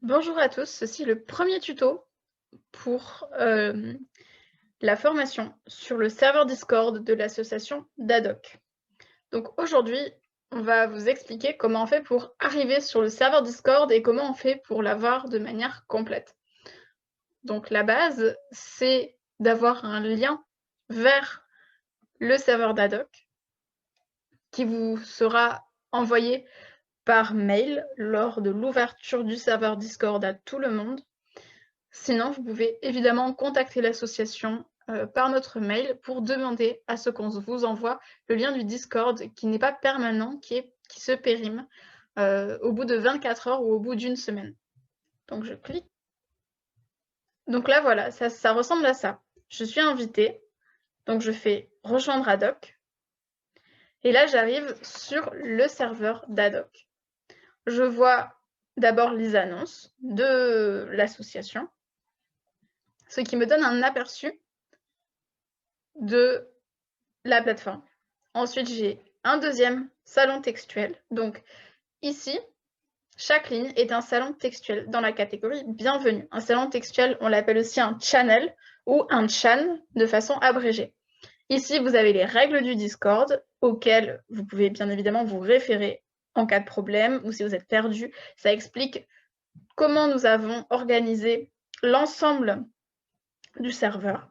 Bonjour à tous, ceci est le premier tuto pour la formation sur le serveur Discord de l'association DADOC. Donc aujourd'hui, on va vous expliquer comment on fait pour arriver sur le serveur Discord et comment on fait pour l'avoir de manière complète. Donc la base, c'est d'avoir un lien vers le serveur DADOC qui vous sera envoyé par mail lors de l'ouverture du serveur Discord à tout le monde. Sinon, vous pouvez évidemment contacter l'association par notre mail pour demander à ce qu'on vous envoie le lien du Discord qui n'est pas permanent, qui se périme au bout de 24 heures ou au bout d'une semaine. Donc je clique. Donc là, voilà, ça ressemble à ça. Je suis invitée, donc je fais rejoindre Haddock. Et là, j'arrive sur le serveur d'Haddock. Je vois d'abord les annonces de l'association, ce qui me donne un aperçu de la plateforme. Ensuite, j'ai un deuxième salon textuel. Donc ici, chaque ligne est un salon textuel dans la catégorie bienvenue. Un salon textuel, on l'appelle aussi un channel ou un chan de façon abrégée. Ici, vous avez les règles du Discord auxquelles vous pouvez bien évidemment vous référer en cas de problème ou si vous êtes perdu. Ça explique comment nous avons organisé l'ensemble du serveur.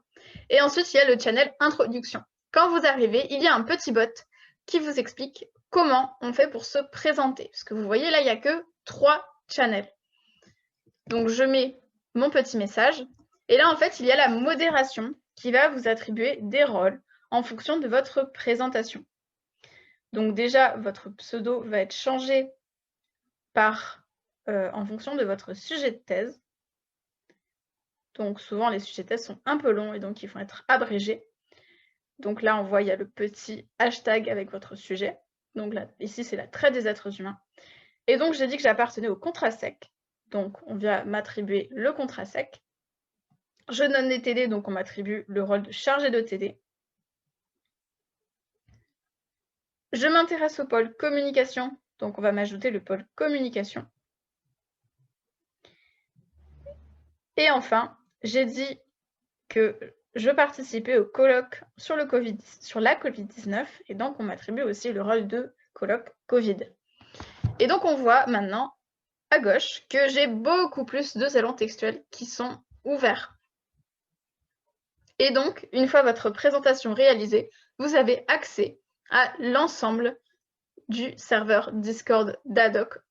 Et ensuite, il y a le channel introduction. Quand vous arrivez, il y a un petit bot qui vous explique comment on fait pour se présenter. Parce que vous voyez, là, il n'y a que 3 channels. Donc, je mets mon petit message. Et là, en fait, il y a la modération qui va vous attribuer des rôles en fonction de votre présentation. Donc déjà, votre pseudo va être changé en fonction de votre sujet de thèse. Donc souvent, les sujets de thèse sont un peu longs et donc ils vont être abrégés. Donc là, on voit, il y a le petit hashtag avec votre sujet. Donc là, ici, c'est la traite des êtres humains. Et donc, j'ai dit que j'appartenais au contrat sec. Donc, on vient m'attribuer le contrat sec. Je donne des TD, donc on m'attribue le rôle de chargé de TD. Je m'intéresse au pôle communication, donc on va m'ajouter le pôle communication. Et enfin, j'ai dit que je participais au colloque sur la Covid-19, et donc on m'attribue aussi le rôle de colloque Covid. Et donc on voit maintenant à gauche que j'ai beaucoup plus de salons textuels qui sont ouverts. Et donc, une fois votre présentation réalisée, vous avez accès à l'ensemble du serveur Discord d'Haddock